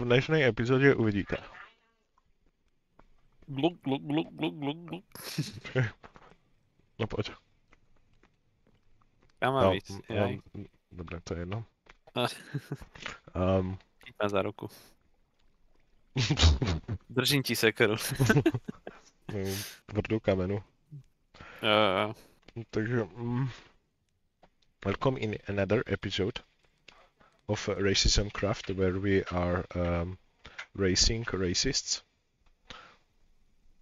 v dnešní epizodě uvidíte. Gluk, gluk, gluk, gluk, gluk, gluk. No pojď. Já mám víc, jaj. Dobré, to je jedno. Chytá za ruku. Držím ti sekeru. Tvrdou kamenu. Takže welcome in another episode of Racism Craft, where we are racing racists.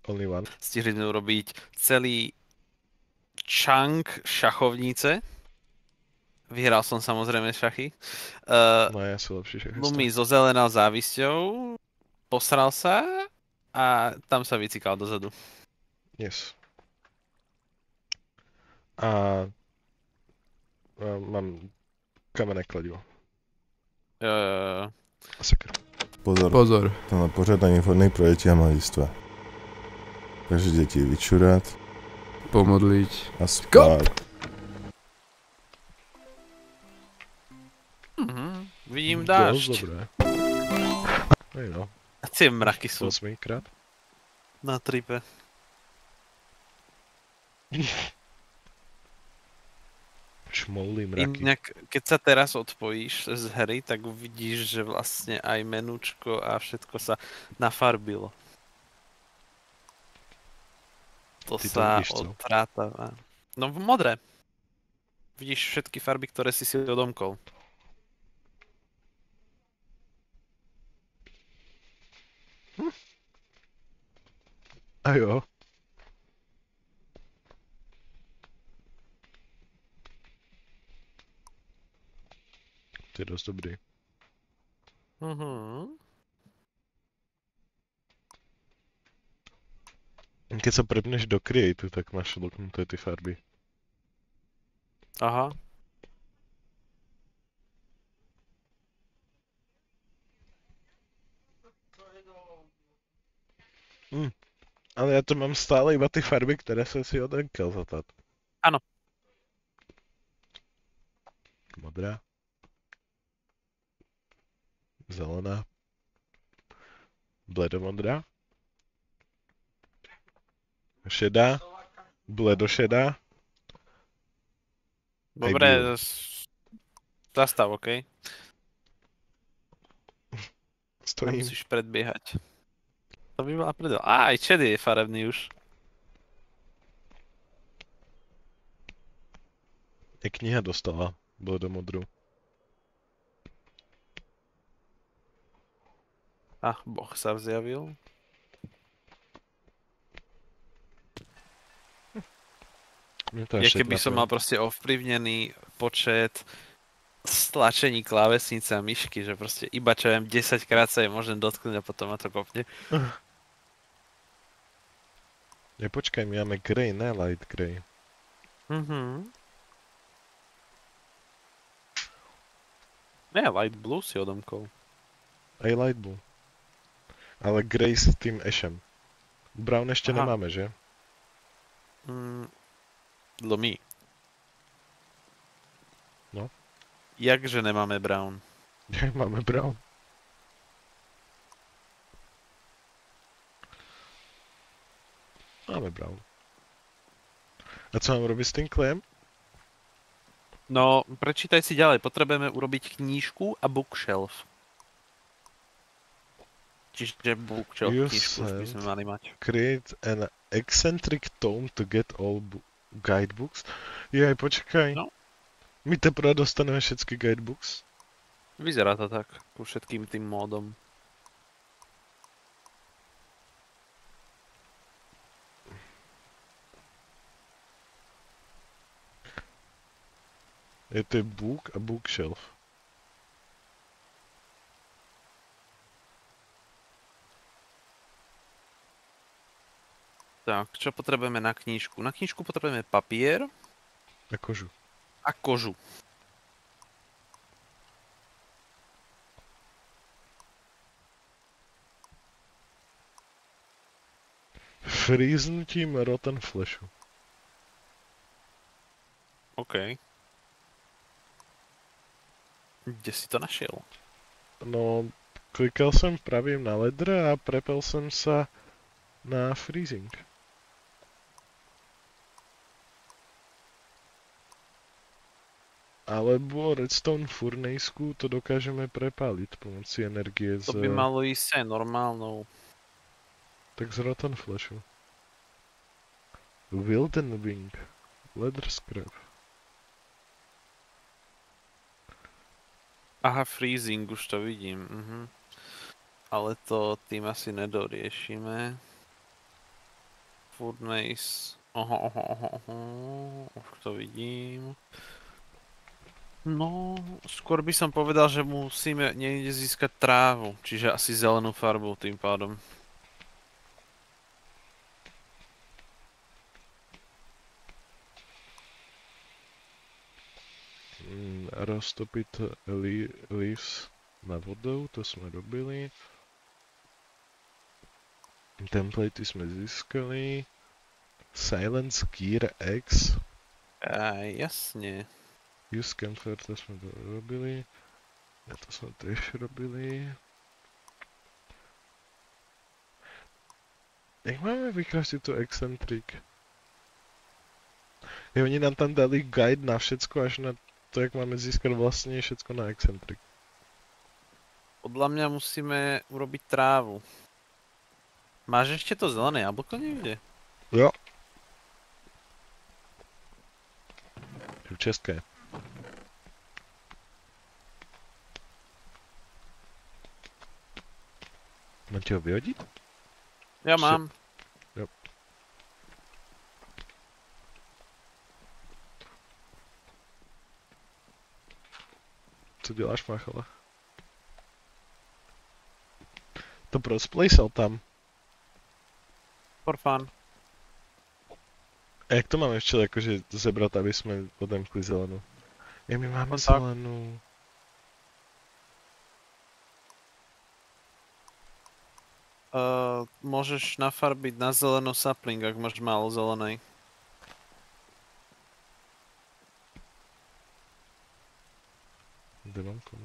Only one. Stihli sme urobiť celý chunk šachovnice. Vyhral som samozrejme šachy. No ja sú lepšie šachy. Lumi zozelenal závisťou, posral sa a tam sa vycikal dozadu. Yes. A mám kamenné kladivo. A sekeru. Pozor. Tenhle pořad není vhodný pro děti a mladistvé. Takže děti vyčurat, pomodliť a spát. Vidím dážď. Dosť dobré. Hej no. A tie mraky sú 8-krát. na tripe. Šmoulý mraky. Inak, keď sa teraz odpojíš z hry, tak uvidíš, že vlastne aj menúčko a všetko sa nafarbilo. To Ty to sa vidíš, co? odrátava. No v modré. Vidíš všetky farby, ktoré si odomkol. A jo. To je dosť dobrý. Keď sa prepneš do Create, tak máš loknuté ty farby. Aha. Ale ja to mám stále iba ty farby, ktoré som si odenkel za to. Áno. Modrá. Zelená. Bledomodrá. Šedá. Bledošedá. Dobre, zastav, okej? Stojím. Nemusíš predbiehať. To by bola predel. Aj šedý je farebný už. Je kniha dostala bledomodrú. Boh sa vzjavil. Ja keby som mal proste ovplyvnený počet stlačení klávesnice a myšky, že proste iba čo viem 10 krát sa je môžem dotknúť a potom ma to kopne. Počkaj, my máme grey, ne light grey. Ne, light blue si odomkol. Aj light blue. Ale grey s tým ashem. Brown ešte nemáme, že? Lumi. No. Jakže nemáme brown? Jak máme brown? Máme brown. A co mám robiť s tým klejem? No, prečítaj si ďalej. Potrebujeme urobiť knížku a bookshelf. Čiže bookshelf, knížku by sme mali mať. Create an eccentric tome to get all guidebooks. Jej, počkaj. No. My teprve dostaneme všetky guidebooks. Vyzerá to tak, ku všetkým tým módom. Je to book a bookshelf. Tak, čo potrebujeme na knížku? Na knížku potrebujeme papier. A kožu. A kožu. Fríznutím rotten flashu. OK. Kde si to našiel? No, Klikal som pravým na ledr a prepel som sa na freezing. Alebo redstone furnace-ku to dokážeme prepáliť pomocí energie z... To by malo ísť aj normálnou. Tak z rotten flashu. Wilden wing. Leather scrap. Aha, freezing, už to vidím. Ale to tým asi nedoriešime. Furnace. Už to vidím. No, skôr by som povedal, že musíme niekde získať trávu, čiže asi zelenú farbu tým pádom. Roztopiť leaves na vodou, to sme robili. Templatey sme získali. Silence Gear X. Jasne. Use Campfire, to sme robili. Ja to sme tiež robili. Jak máme vykraftiť tú Eccentric? Oni nám tam dali guide na všetko, až na to, jak máme získať vlastne všetko na Eccentric. Podľa mňa musíme urobiť trávu. Máš ešte to zelené jablko niekde? Jo. V české. Mám ti ho vyhodiť? Ja mám. Jo. Co děláš, Machala? To prosplaysal tam. For fun. A jak to máme ešte akože zebrať, aby sme odemkli zelenú? Ja, my máme tak. zelenú. Môžeš nafarbiť na zeleno sapling, ak máš málo zelenej. Kde mám kom?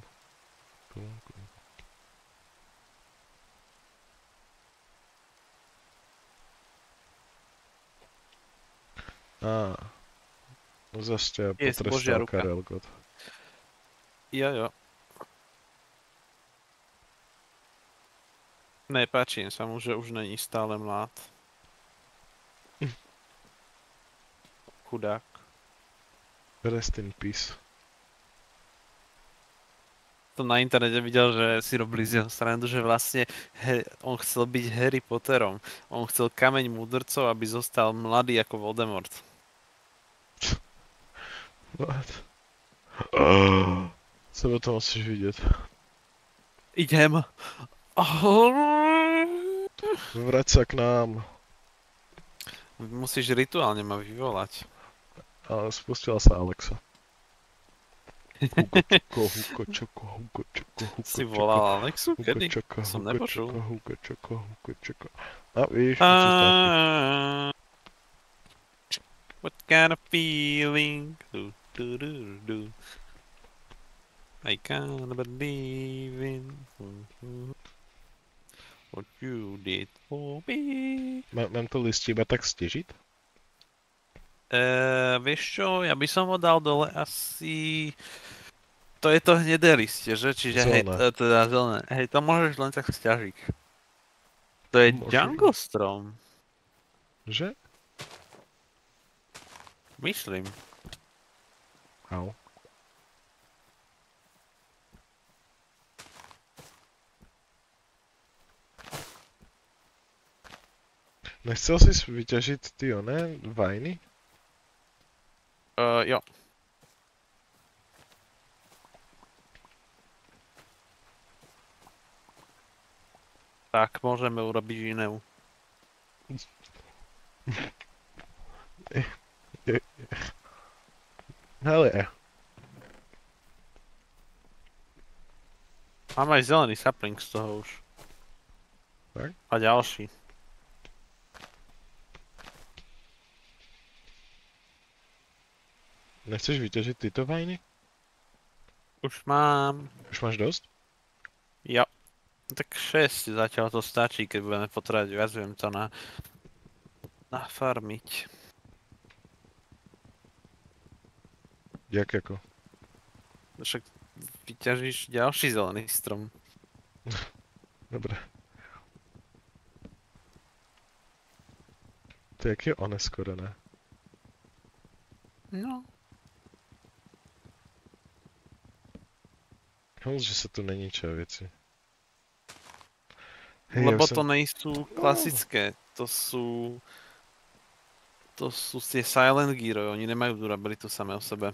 No zase ťa potrestal Karel God. Jo. Nepáči sa mu, že už není stále mlád. Chudák. Rest in peace. To na internete videl, že si robili z jeho srandu, že vlastne on chcel byť Harry Potterom. On chcel kameň múdrcov, aby zostal mladý ako Voldemort. What? Sebe to musíš vidieť. Idem. Vrať sa k nám. Musíš rituálne ma vyvolať. Ale spustila sa Alexa. Hugo čoko. Si volal Alexu? Kedy? Som nepočul. Hugo čoko. A víš, What kind of feeling? I can't believe in what you did for me. Mám to list iba tak stižiť? Vieš čo, ja by som ho dal dole asi... To je to hnedé listie, že? Čiže zelené. Teda zelené. Hej, to môžeš len tak sťažiť. To je jungle strom. Že? Myslím. Au. Nechcel si vyťažiť ty oné vajny? Jo. Tak, môžeme urobiť inú. Hele. Mám aj zelený sapling z toho už. Tak? A ďalší. Nechceš vyťažiť tieto vajny? Už mám. Už máš dosť? Jo. Tak 6 zatiaľ to stačí, keď budeme potrebovať viac, viem to nafarmiť. Jak ako? Však vyťažíš ďalší zelený strom. Dobre. To je jaké oneskorené. No. Že sa tu neničia veci. Lebo to nejsú klasické, to sú tie Silent Gear, oni nemajú durabilitu samé o sebe.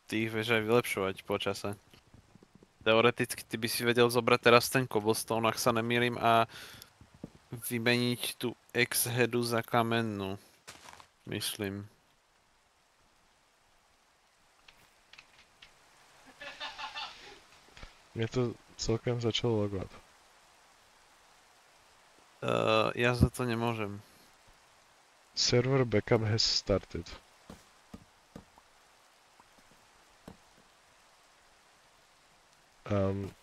Ty ich vieš aj vylepšovať po čase. Teoreticky ty by si vedel zobrať teraz ten cobblestone, ak sa nemýlim, a vymeniť tú X-headu za kamennú. Myslím. Mne to celkem začalo logovať. Ja za to nemôžem. Server backup has started.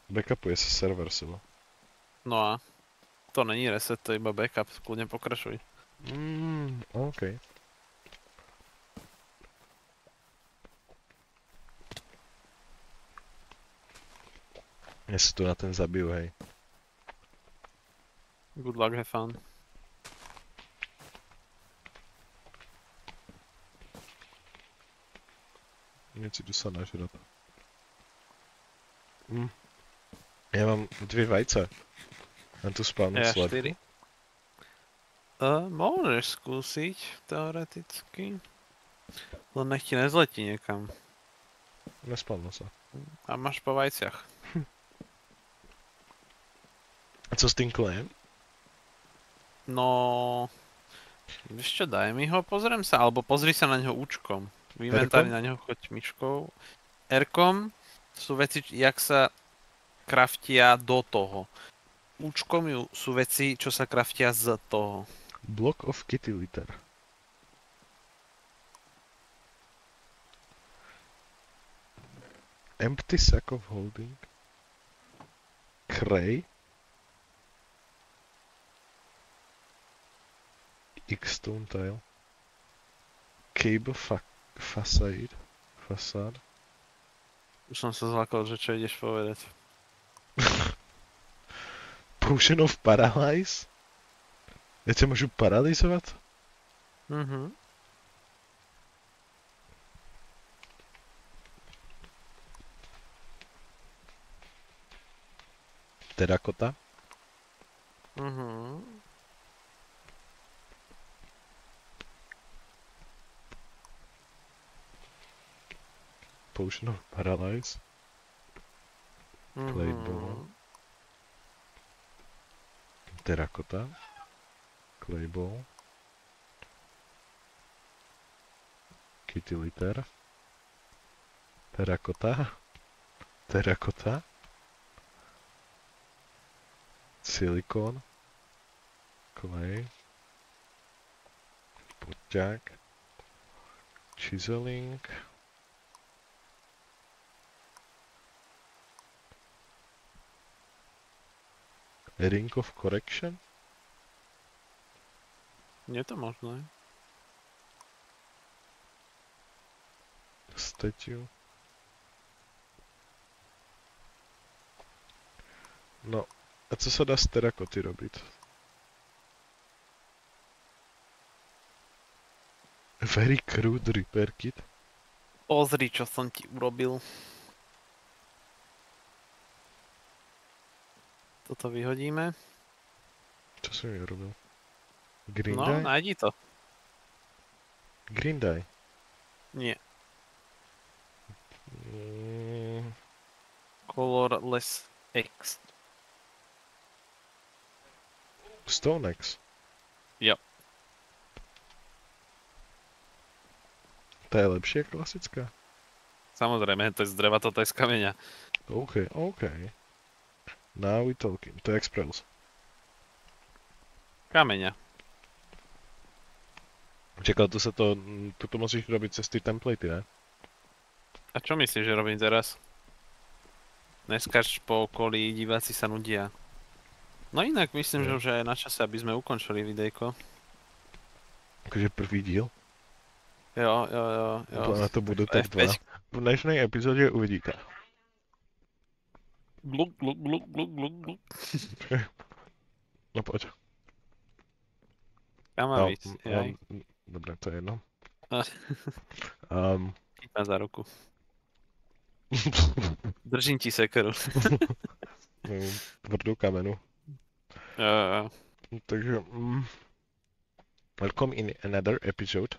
Backupuje sa server seba. No a to není reset, to je iba backup, kľudne pokračuj. OK. Ja sa tu na ten zabijú, hej. Good luck, have fun. Neci tu sa nažrať. Ja mám 2 vajce. Mám tu spavnúť Ja sledku. 4. Môžeš skúsiť, teoreticky. Len nech ti nezletí niekam. Nespavnú sa. A máš po vajciach. A co s tým klejem? No... Vieš čo, daj mi ho, pozriem sa, alebo pozri sa na neho účkom. V inventári na neho choď myškou. R-kom sú veci, jak sa craftia do toho. Účkom sú veci, čo sa craftia z toho. Block of kitty litter. Empty sack of holding. Cray. X-stone tile. Cable facade. Už som sa zlakol, že čo ideš povedať. Potion of paralyze? Ja ťa môžu paralizovať? Terakota? Potion of paralyze. Clay ball. Terakota. Clay ball. Kitty litter. Terakota. Terakota. Silicon. Clay. Poťák. Chiseling. Ring of correction? Je to možné. Statue. No, a co sa dá z terakoty robiť? Very crude repair kit? Pozri, čo som ti urobil. Toto vyhodíme. Čo som mi urobil? Green no, dye? nájdi to. Green dye? Nie. Mm, Colorless X. Stone X? Jo. Tá je lepšia klasická? Samozrejme, to je z dreva, toto je z kameňa. OK. Now we talking. To je Express. Kameňa. Čakal, tu musíš robiť cez tie templatey, ne? A čo myslíš, že robím teraz? Neskač po okolí, diváci sa nudia. No inak myslím, že Jo. už je na čase, aby sme ukončili videjko. Akože prvý díl. Jo. Na to budú tak dva. F5. V dnešnej epizóde uvidíte. Gluk, gluk, gluk, gluk, gluk, gluk. No poď. Kam má víc? Jaj. Dobre, to je jedno. Ah. Chytá za ruku. Držím ti sekeru. Tvrdou kamenu. Jo. Takže, welcome in another episode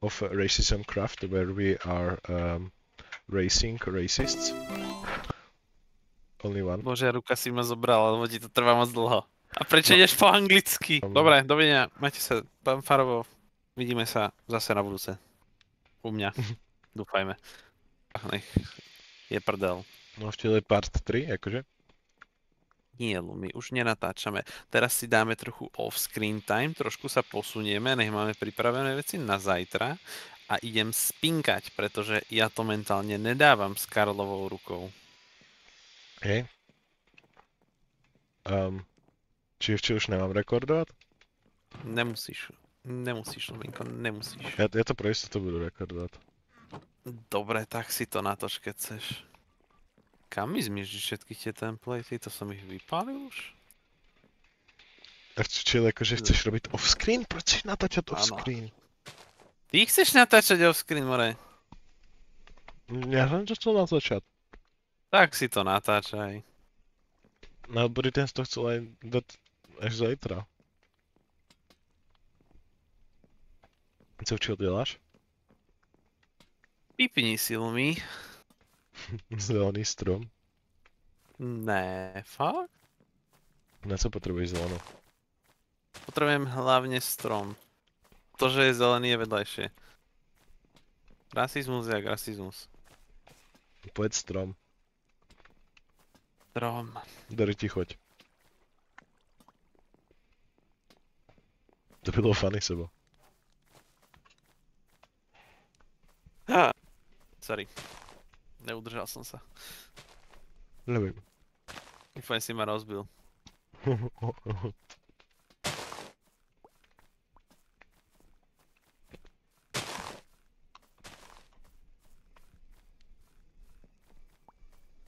of Racism Craft, where we are racing racists. Only one. Bože, ruka si ma zobrala, lebo ti to trvá moc dlho. A prečo ideš po anglicky? Dobre, dovidenia. Majte sa, pán Farovo. Vidíme sa zase na budúce. U mňa. Dúfajme. Nech je prdel. No vtedy part 3, akože? Nie, my už nenatáčame. Teraz si dáme trochu off-screen time, trošku sa posunieme, nech máme pripravené veci na zajtra a idem spinkať, pretože ja to mentálne nedávam s Karlovou rukou. Hej. Či už nemám rekordovať? Nemusíš, Lovinko, nemusíš. Ja to pro istotu budu rekordovať. Dobre, tak si to natoč, keď chceš. Kam mi zmieždiť všetky tie templatey? To som ich vypálil už? Čiže akože chceš robiť off-screen? Proč chceš natáčať off-screen? Ty chceš natáčať off-screen, more? Ja som to chcel natáčať. Tak si to natáčaj. Na odbory ten to chcel aj dať až zajtra. Co děláš? Vypni si, Lumi. Zelený strom. Ne, fakt? Na co potrebuješ zelenú? Potrebujem hlavne strom. To, že je zelený, je vedľajšie. Rasizmus jak rasizmus. Povedz strom. Strom. Dary ti choď. To bylo funny, Sebo. Sorry. Neudržal som sa. Nevím. Úplne si ma rozbil.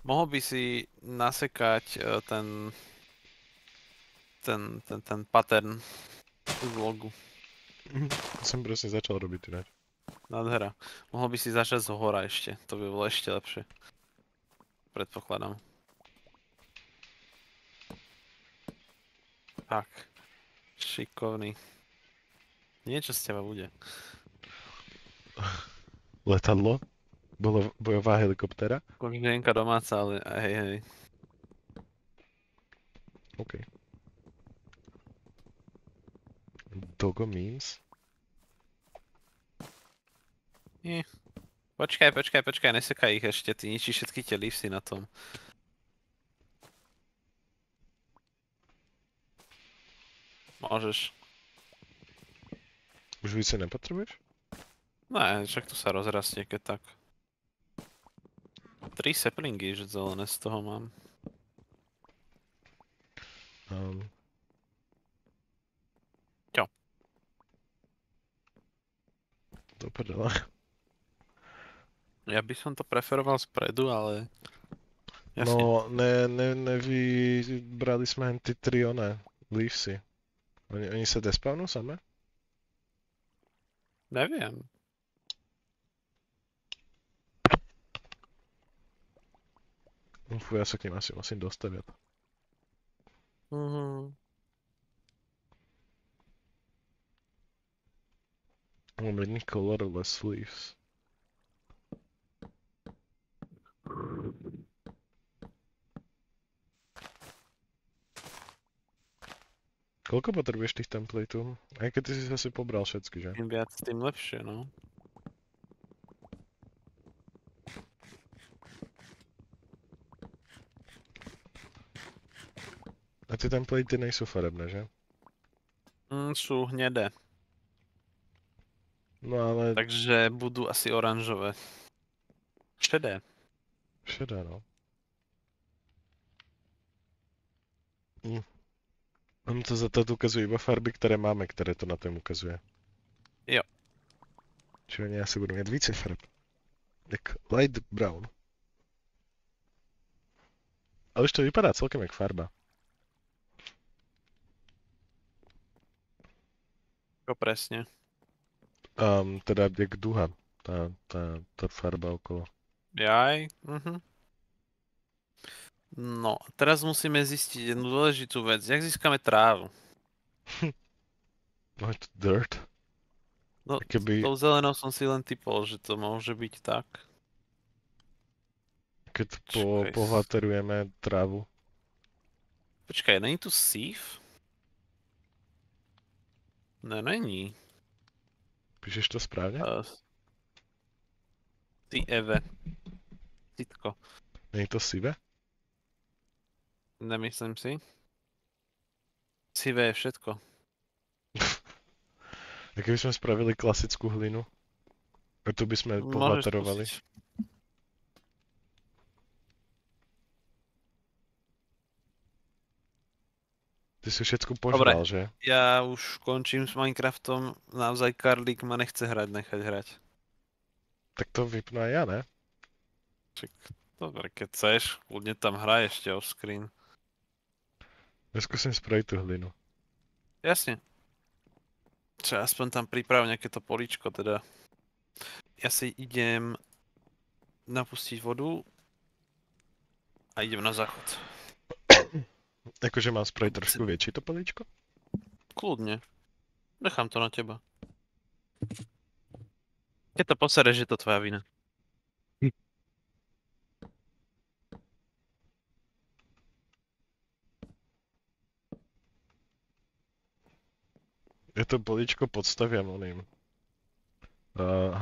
Mohol by si nasekať ten pattern z logu. Som presne začal robiť ináč. Nádhera. Mohol by si začať z hora ešte. To by bolo ešte lepšie. Predpokladám. Tak. Šikovný. Niečo z teba bude. Letadlo? Bolo bojová helikoptéra? Koženka domáca, ale hej. OK. Dogo memes? Nie. Počkaj, nesekaj ich ešte, ty ničíš všetky tie leafsy na tom. Môžeš. Už více nepotrebuješ? Ne, však tu sa rozrastie, keď tak. 3 saplingy, že zelené z toho mám. Čo? Do prdele. Ja by som to preferoval spredu, ale... Jasne. No, nevybrali sme len ty tri leafsy. Oni sa despavnú samé? Neviem. Fú, ja sa k ním asi musím dostaviať. Mám jedný colorless leaves. Koľko potrebuješ tých templateov? Aj keď ty si asi pobral všetky, že? Čím viac, tým lepšie, no. A ty templatey nejsou farebné, že? Sú hnedé. No ale... Takže budú asi oranžové. Šedé. Šedé, no. On to za to ukazuje iba farby, ktoré máme, ktoré to na tom ukazuje. Jo. Čiže oni asi budú mať více farb. Tak light brown. Ale už to vypadá celkem jak farba. Čo presne? Teda jak duha. Tá farba okolo. Jaj? No, teraz musíme zistiť jednu dôležitú vec. Jak získame trávu? No je to dirt. No, Keby, tou zelenou som si len typol, že to môže byť tak. keď Čakaj. povaterujeme trávu. Počkaj, není tu sieve? Ne, není. Píšeš to správne? Ty Eve. Citko. Není to sive? Nemyslím si. Sivé je všetko. A keby sme spravili klasickú hlinu? A tu by sme Môžeš povaterovali. skúsiť. Ty si všetko požral, Dobre. že? Ja už končím s Minecraftom. Naozaj Karlík ma nechce nechať hrať. Tak to vypnú aj ja, ne? Dobre, keď chceš, kľudne tam hraj ešte off screen. Ja skúsim spraviť tú hlinu. Jasne. Čo, aspoň tam priprav nejaké to políčko, teda. Ja si idem napustiť vodu a idem na záchod. Akože mám spraviť trošku väčšie to políčko? Kľudne. Nechám to na teba. Keď to posereš, je to tvoja vina. Ja to políčko podstaviam oným.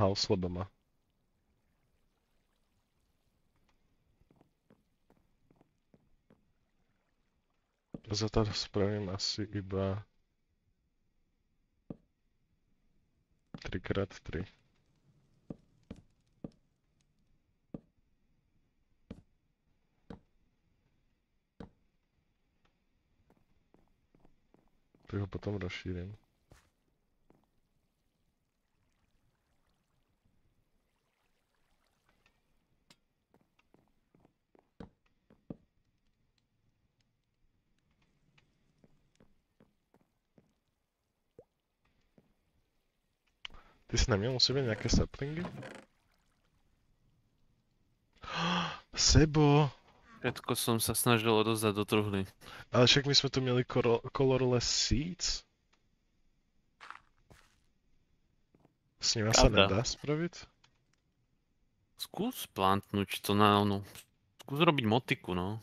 House labama. Za to spravím asi iba 3x3. Tak ho potom rozšírim. Ty si neměl u sebe nějaké saplingy? Sebo! Všetko som sa snažil odozdať do truhly. Ale však my sme tu měli colorless seeds. S nima sa Pravda. nedá spraviť? Skús plantnúť to na onu. Skús robiť motiku, no.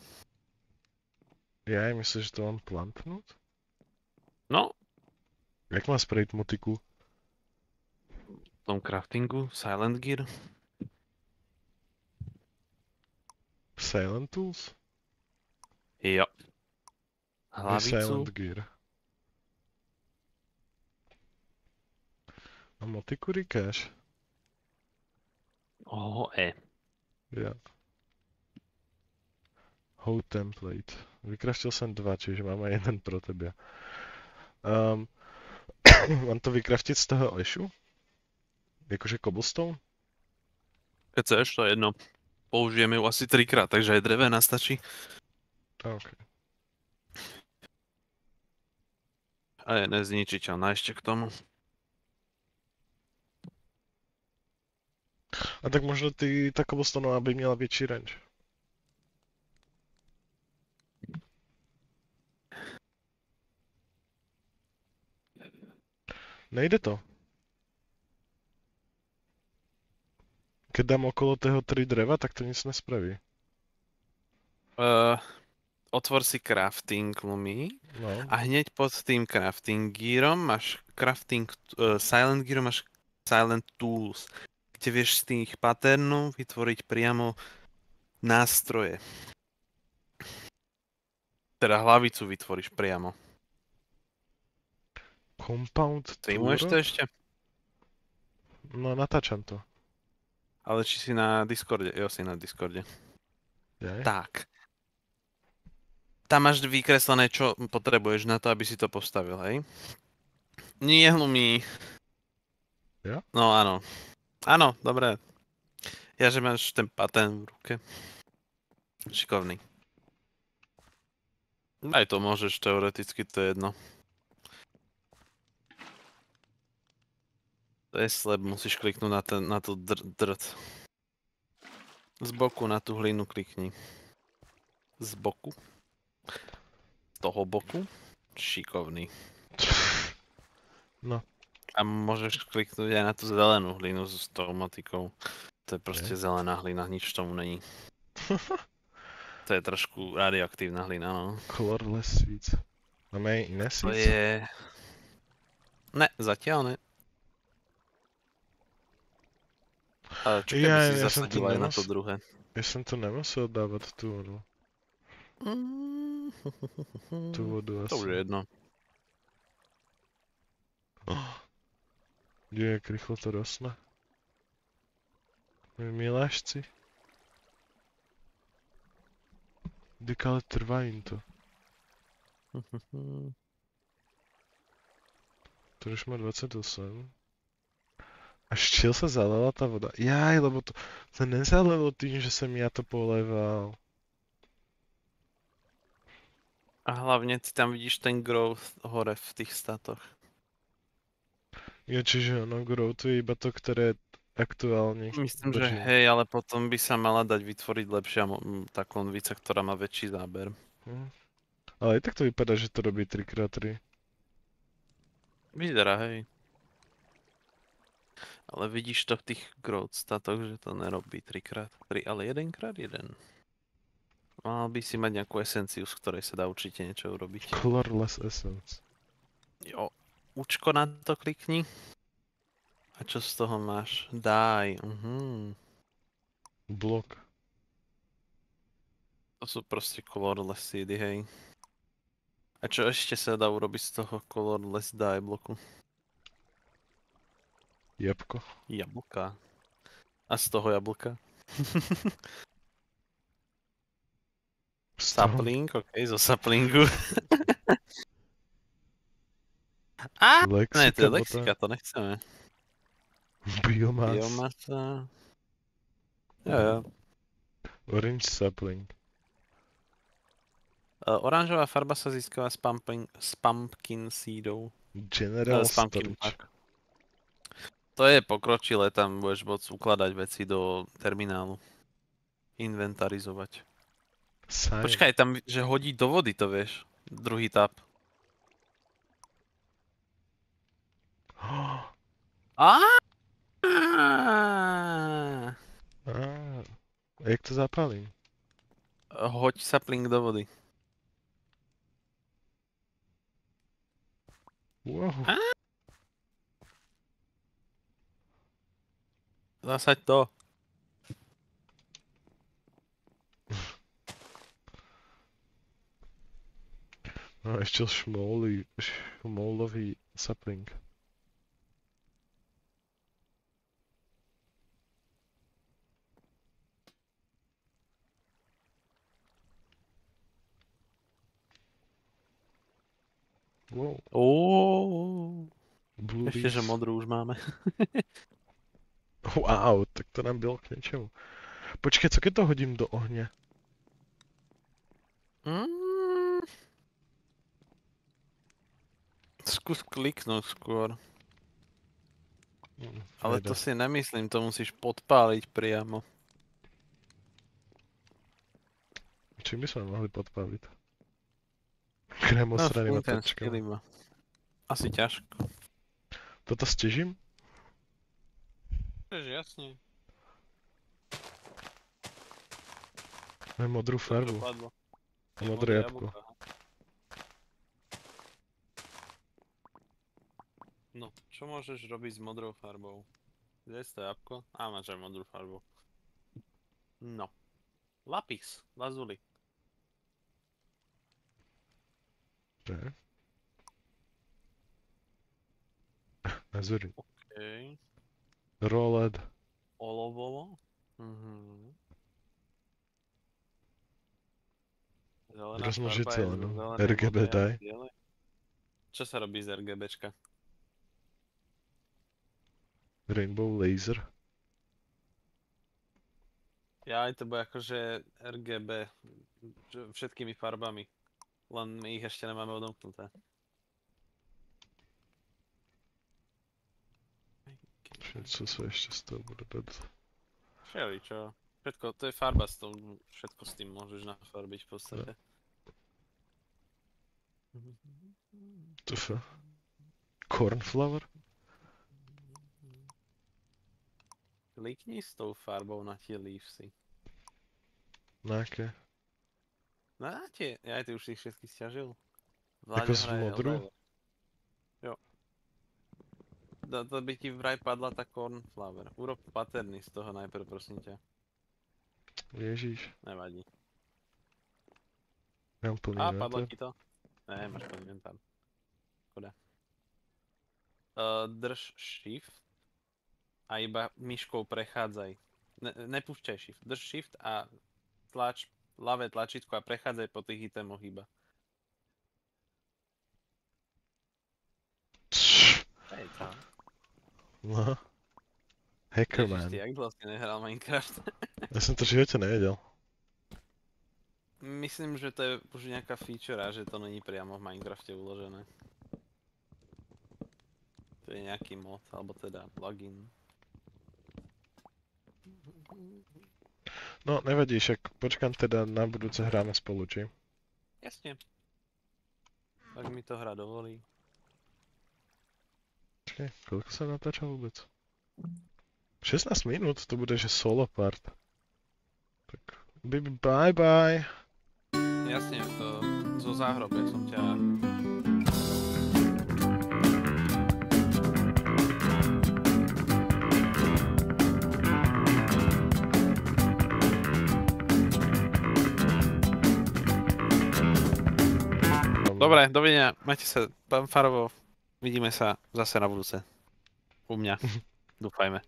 Ja myslím, že to mám plantnúť? No, Jak mám spraviť motiku? v tom craftingu, Silent Gear. Silent Tools? Jo. Je Hlavicu. Silent Gear. A motiku říkáš? Ja. How template. Vykraftil som 2, čiže máme jeden pro tebe. Mám to vykraftiť z toho ashu? Jakože cobblestone? Keď chceš, to je jedno. Použijeme ju asi 3-krát, takže aj drevená stačí. OK. A je nezničiteľná ešte k tomu. A tak možno tá cobblestone by měla větší range. Nejde to. Keď dám okolo toho 3 dreva, tak to nic nespraví. Otvor si crafting lumí No. a hneď pod tým crafting gearom máš silent gearom máš silent tools, kde vieš z tých patternov vytvoriť priamo nástroje. Teda hlavicu vytvoríš priamo. Compound Streamuješ to tool? ešte? No, natáčam to. Ale či si na Discorde? Jo, si na Discorde. Je? Tak. tam máš vykreslené, čo potrebuješ na to, aby si to postavil, hej? Nie hlumí. Ja? No áno. Áno, dobre. Ja, že máš ten patent v ruke. Šikovný. Aj to môžeš, teoreticky, to je jedno. To je slab, musíš kliknúť na tú drt. Z boku na tú hlinu klikni. Z boku. Z toho boku. Šikovný. No. A môžeš kliknúť aj na tú zelenú hlinu s tou motikou. To je proste zelená hlina, nič tomu není. To je trošku radioaktívna hlina, no. Colorless sweets. Máme aj iné To sweets? je... Ne, zatiaľ ne. Ale čo keby si Ja som to zasadil aj na to druhé? Ja som to nemusel dávať tú vodu. Tú vodu To už je asi. jedno. Jak rýchlo to rosne. Moji milášci. Dyk, ale trvá im to. To už má 28. Až čiel sa zalela tá voda. Jaj, lebo to sa nezalelo tým, že som ja to poleval. A hlavne ty tam vidíš ten growth hore v tých statoch. Ja, čiže ono growthuje iba to, ktoré aktuálne Myslím, že držím. hej, ale potom by sa mala dať vytvoriť lepšia tá konvica, ktorá má väčší záber. Ale aj tak to vypadá, že to robí 3x3. Vyzerá, hej. Ale vidíš to v tých growth statoch, že to nerobí 3x3, ale 1x1. Mal by si mať nejakú esenciu, z ktorej sa dá určite niečo urobiť. Colorless essence. Jo, učko na to klikni. A čo z toho máš? Daj. Blok. To sú proste colorless seedy, hej. A čo ešte sa dá urobiť z toho colorless dye bloku? Jabko. Jablka. A z toho jablka? Sapling, okej, zo saplingu. Á, ne, to je lexika, to nechceme. Biomass. Biomasa. Jo. Orange sapling. Oranžová farba sa získava z pumpkin seedov. General Z pumpkin storage. pack. To je pokročilé, tam budeš môcť ukladať veci do terminálu. Inventarizovať. Science. Počkaj, tam, že hodí do vody, to vieš. Druhý tab. Jak to zapálím? Hoď sapling do vody. Wow. Zasaď to. No, ešte šmolový sapling. Wow. Blue Ešte, že leaves. modrú už máme. Wow, tak to nám bylo k niečomu. Počkaj, co keď to hodím do ohňa? Skús kliknúť skôr. Ale to si nemyslím, to musíš podpáliť priamo. Čím by sme mohli podpáliť? Kremosraným otočkom. Asi ťažko. Toto stežím? Jasne. Mám modrú farbu. A modré jabko. No, čo môžeš robiť s modrou farbou? Kde je to jabko? Á, máš aj modrú farbu. No. Lapis, lazuli. Okay. Azurín. Okej. Roled. Olovovo. Zelená Rozmnožiť farba je zelenú. zelené, RGB modré a daj. biele. Čo sa robí z RGBčka? Rainbow laser. Ja aj to bude akože RGB všetkými farbami. Len my ich ešte nemáme odomknuté. Čo sa ešte z toho bude dať? Všeličo. Všetko, to je farba, všetko s tým môžeš nafarbiť v podstate. Tufa. Cornflower? Klikni s tou farbou na tie leafsy. Na aké? Na tie, ja ty už ich všetky stiažil. Ako z modru? Jo. To by ti vraj padla tá cornflower. Urob paterny z toho najprv, prosím ťa. Ježiš. Nevadí. Mám plný A, padlo inventář. ti to? Ne, máš plný inventár. Škoda. Drž shift a iba myškou prechádzaj. Nepúšťaj shift. Drž shift a tlač ľavé tlačítko a prechádzaj po tých itemoch iba. Hej, tam. No. Ježiš, Hackerman. ty jak dlho si nehral Minecraft? Ja som to v živote nevedel. Myslím, že to je už nejaká feature a že to není priamo v Minecrafte uložené. To je nejaký mod, alebo teda plugin. No, nevadí, však počkám teda na budúce hráme spolu, či? Jasne. Tak mi to hra dovolí. Počkej, koľko sa natáča vôbec? 16 minút, to bude že solo part. Tak, bye bye. Jasne, to zo záhrob, ja som ťa... Dobre, dovidenia, majte sa, pán Farovo, vidíme sa zase na budúce. U mňa, dúfajme.